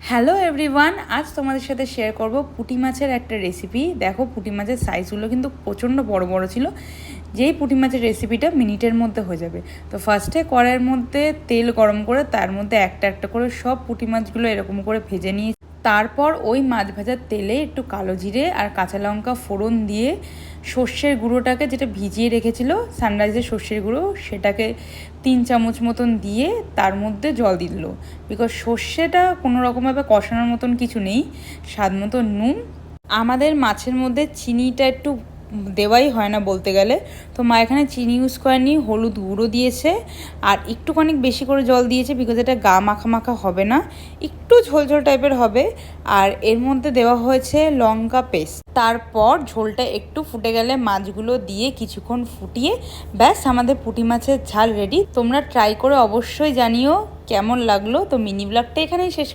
Hello everyone, আজ তোমাদের সাথে শেয়ার করব পুঁটি মাছের একটা রেসিপি। দেখো, পুঁটি মাছের সাইজগুলো কিন্তু প্রচণ্ড বড় বড় ছিল। যেই পুঁটি মাছের রেসিপিটা মিনিটের মধ্যে হয়ে যাবে। তো ফার্স্টে কড়াইয়ের মধ্যে তেল গরম করে তার মধ্যে একটা একটা করে সব পুঁটি মাছগুলো এরকম করে ভেজে নিয়ে, তারপর ওই মাছ ভাজার তেলে একটু কালো জিরে আর কাঁচা লঙ্কা ফোড়ন দিয়ে সর্ষের গুঁড়োটাকে, যেটা ভিজিয়ে রেখেছিল সানরাইজের সর্ষের গুঁড়ো, সেটাকে 3 চামচ মতন দিয়ে তার মধ্যে জল দিল। বিকজ সর্ষেটা কোনো রকমভাবে কষানোর মতন কিছু নেই। স্বাদ মতো নুন, আমাদের মাছের মধ্যে চিনিটা একটু দেওয়াই হয় না বলতে গেলে, তো মা এখানে চিনি ইউজ করেনি, হলুদ গুঁড়ো দিয়েছে আর একটুখানি বেশি করে জল দিয়েছে বিকজ এটা গা মাখা মাখা হবে না, একটু ঝোলঝোল টাইপের হবে। আর এর মধ্যে দেওয়া হয়েছে লঙ্কা পেস্ট। তারপর ঝোলটা একটু ফুটে গেলে মাছগুলো দিয়ে কিছুক্ষণ ফুটিয়ে ব্যাস আমাদের পুঁটি মাছের ঝাল রেডি। তোমরা ট্রাই করে অবশ্যই জানিও কেমন লাগলো। তো মিনি ব্লগটা এখানেই শেষ।